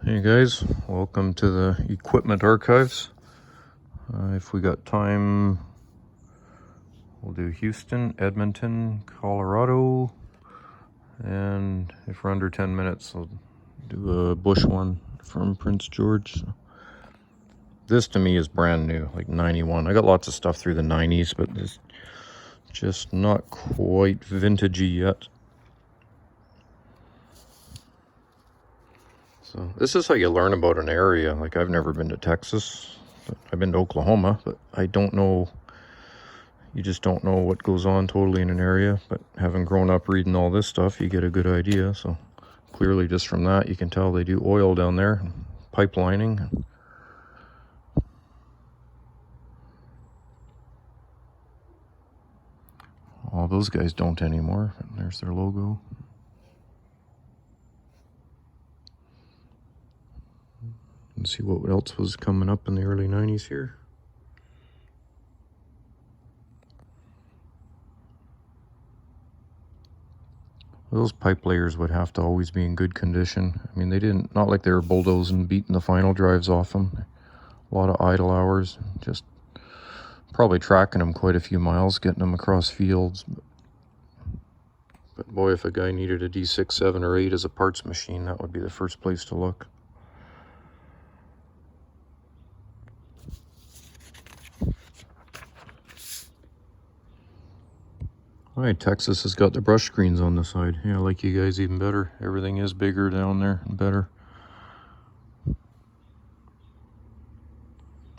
Hey guys, welcome to the equipment archives. If we got time, we'll do Houston, Edmonton, Colorado, and if we're under 10 minutes, I'll do a bush one from Prince George. This to me is brand new, like 91. I got lots of stuff through the 90s, but it's just not quite vintagey yet. So this is how you learn about an area. Like, I've never been to Texas. I've been to Oklahoma, but I don't know. You just don't know what goes on totally in an area. But having grown up reading all this stuff, you get a good idea. So clearly just from that, you can tell they do oil down there, pipelining. All those guys don't anymore. There's their logo. And see what else was coming up in the early 90s here. Those pipe layers would have to always be in good condition. I mean, they didn't, not like they were bulldozing, beating the final drives off them. A lot of idle hours, just probably tracking them quite a few miles, getting them across fields. But boy, if a guy needed a D6, 7, or 8 as a parts machine, that would be the first place to look. All right, Texas has got the brush screens on the side. Yeah, I like you guys even better. Everything is bigger down there and better.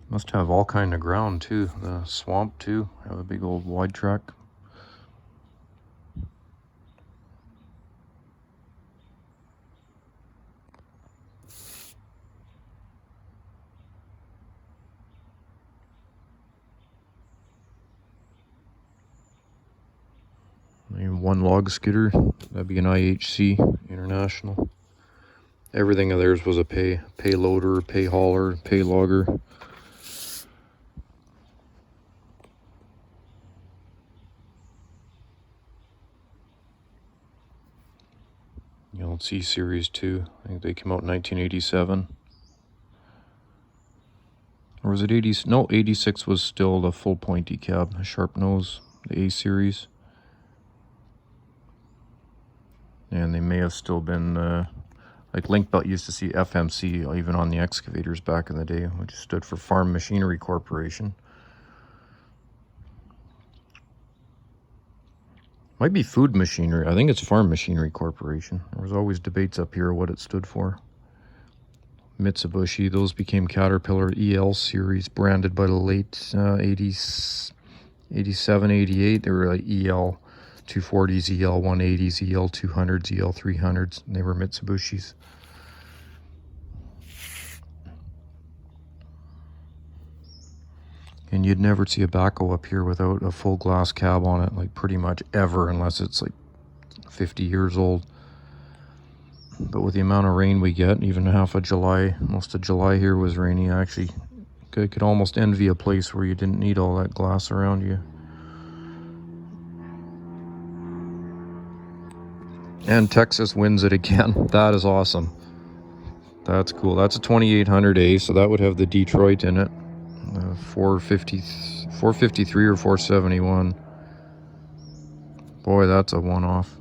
Must have all kind of ground too. The swamp too. Have a big old wide track. One log skidder. That'd be an IHC International. Everything of theirs was a pay loader, pay hauler, pay logger. The old C Series 2. I think they came out in 1987. Or was it 80? No, 86 was still the full pointy cab, a sharp nose, the A Series. And they may have still been, like Linkbelt used to see FMC even on the excavators back in the day, which stood for Farm Machinery Corporation. Might be Food Machinery. I think it's Farm Machinery Corporation. There was always debates up here what it stood for. Mitsubishi, those became Caterpillar EL series, branded by the late 80s, 87, 88. They were like EL 240s, EL 180s, EL 200s, EL 300s. And they were Mitsubishis. And you'd never see a backhoe up here without a full glass cab on it, like pretty much ever, unless it's like 50 years old. But with the amount of rain we get, even half of July, most of July here was rainy. I actually could almost envy a place where you didn't need all that glass around you. And Texas wins it again. That is awesome. That's cool. That's a 2800A, so that would have the Detroit in it. 453 or 471. Boy, that's a one-off.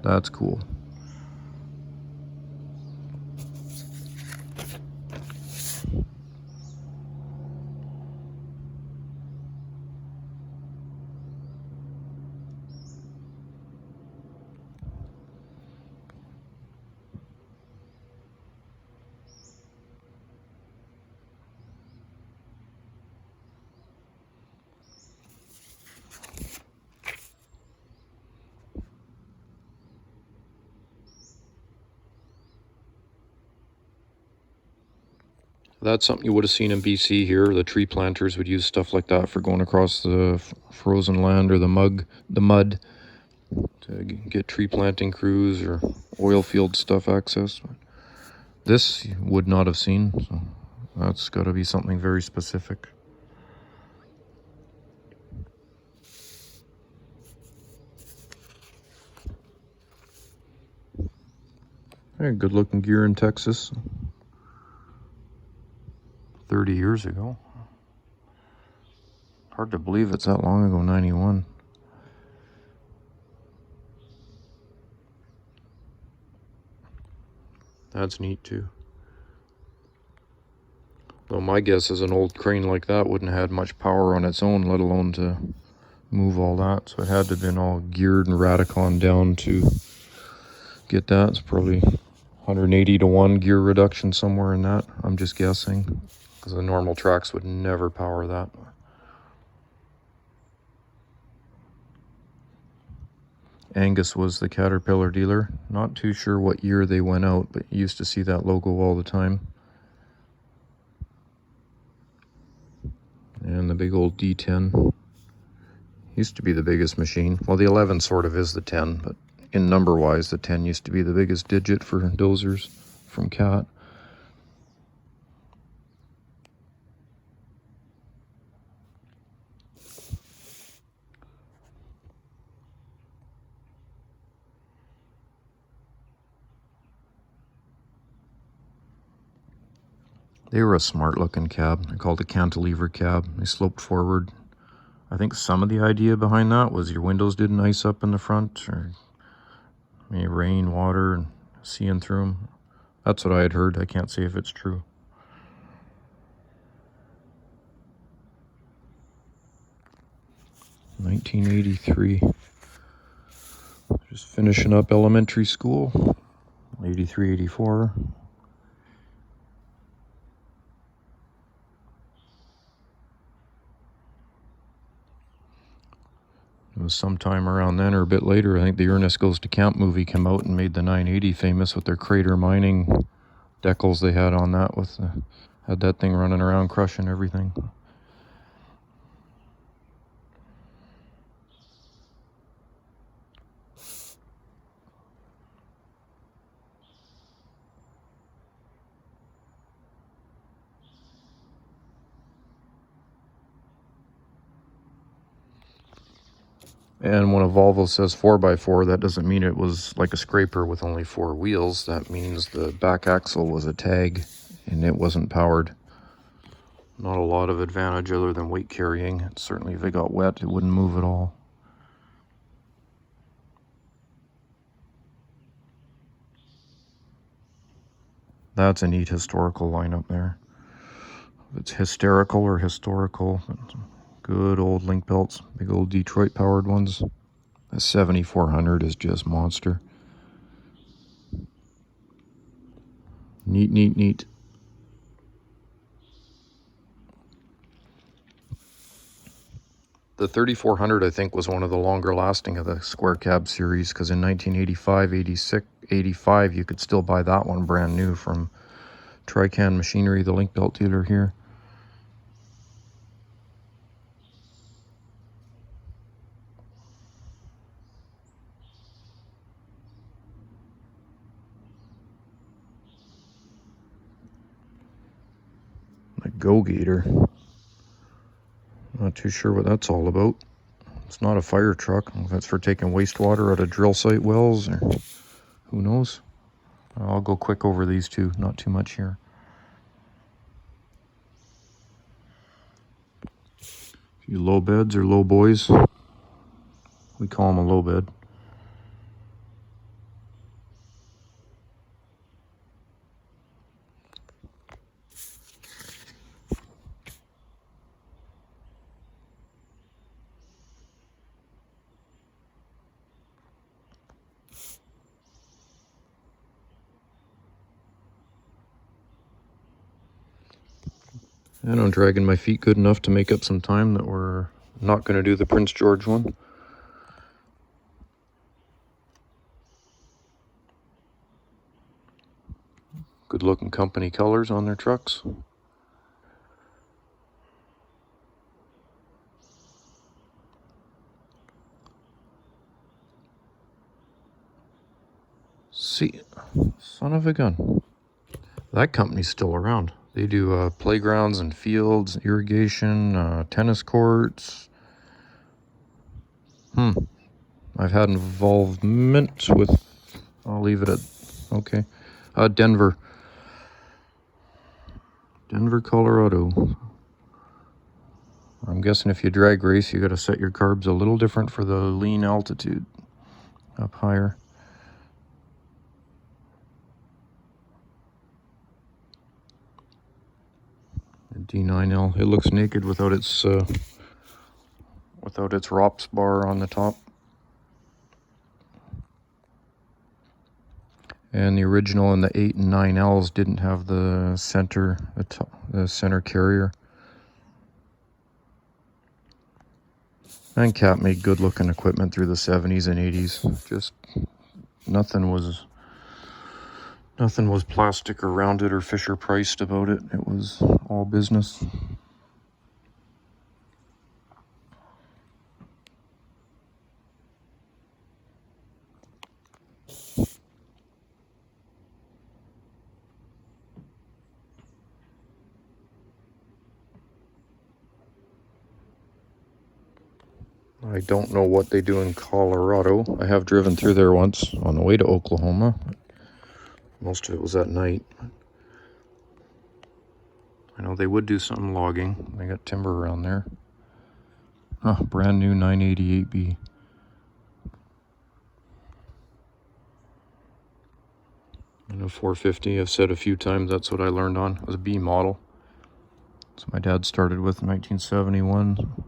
That's cool. That's something you would have seen in BC here. The tree planters would use stuff like that for going across the frozen land or the mud to get tree planting crews or oil field stuff access. This you would not have seen, so that's got to be something very specific. Hey, good looking gear in Texas. 30 years ago. Hard to believe it's that long ago, 91. That's neat too. Though my guess is an old crane like that wouldn't have had much power on its own, let alone to move all that. So it had to have been all geared and Radicon down to get that. It's probably 180 to 1 gear reduction somewhere in that. I'm just guessing, because the normal tracks would never power that. Angus was the Caterpillar dealer. Not too sure what year they went out, but you used to see that logo all the time. And the big old D10. Used to be the biggest machine. Well, the 11 sort of is the 10, but in number-wise, the 10 used to be the biggest digit for dozers from Cat. They were a smart-looking cab. They called it a cantilever cab. They sloped forward. I think some of the idea behind that was your windows didn't ice up in the front, or maybe rain, water, and seeing through them. That's what I had heard. I can't say if it's true. (1983). Just finishing up elementary school. 83, 84. It was sometime around then or a bit later. I think the Ernest Goes to Camp movie came out and made the 980 famous with their crater mining decals they had on that. Had that thing running around crushing everything. And when a Volvo says 4x4, that doesn't mean it was like a scraper with only 4 wheels. That means the back axle was a tag and it wasn't powered. Not a lot of advantage other than weight carrying. Certainly if it got wet, it wouldn't move at all. That's a neat historical lineup there. If it's hysterical or historical, good old link belts, big old Detroit powered ones. The 7400 is just monster. Neat, neat, neat. The 3400, I think, was one of the longer lasting of the square cab series, because in 1985, 86, 85, you could still buy that one brand new from Trican Machinery, the link belt dealer here. A Go Gator. Not too sure what that's all about. It's not a fire truck. If that's for taking wastewater out of drill site wells, or who knows. I'll go quick over these two, not too much here. You low beds or low boys, we call them a low bed. And I'm dragging my feet good enough to make up some time that we're not going to do the Prince George one. Good looking company colors on their trucks. See, son of a gun. That company's still around. They do playgrounds and fields, irrigation, tennis courts. I've had involvement with, I'll leave it at, okay. Denver. Denver, Colorado. I'm guessing if you drag race, you got to set your carbs a little different for the lean altitude up higher. The D9L. It looks naked without its ROPS bar on the top. And the original and the 8 and 9Ls didn't have the center carrier. And Cat made good looking equipment through the 70s and 80s. Just nothing was plastic or rounded or Fisher priced about it. It was all business. I don't know what they do in Colorado. I have driven through there once on the way to Oklahoma. Most of it was at night. I know they would do some logging. They got timber around there. Oh, brand new 988B. And a 450, I've said a few times, that's what I learned on. It was a B model. So my dad started with in 1971.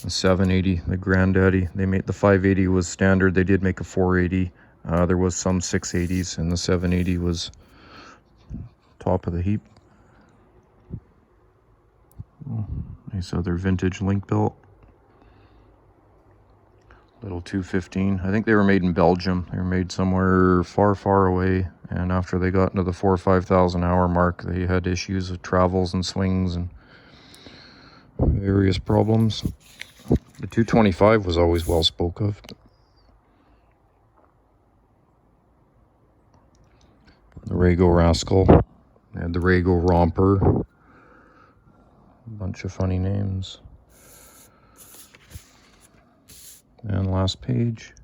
The 780, the granddaddy. They made the 580 was standard. They did make a 480. There was some 680s, and the 780 was top of the heap. Nice other vintage link belt. Little 215. I think they were made in Belgium. They were made somewhere far, far away. And after they got into the 4,000 or 5,000 hour mark, they had issues with travels and swings and various problems. The 225 was always well spoke of. The Rago Rascal. They had the Rago Romper. A bunch of funny names. And last page.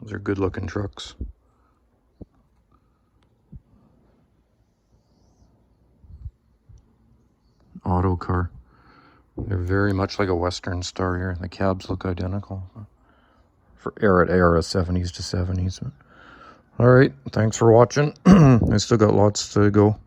Those are good looking trucks. Auto car. They're very much like a Western Star here. The cabs look identical. For era 70s to 70s. All right, thanks for watching. I still got lots to go.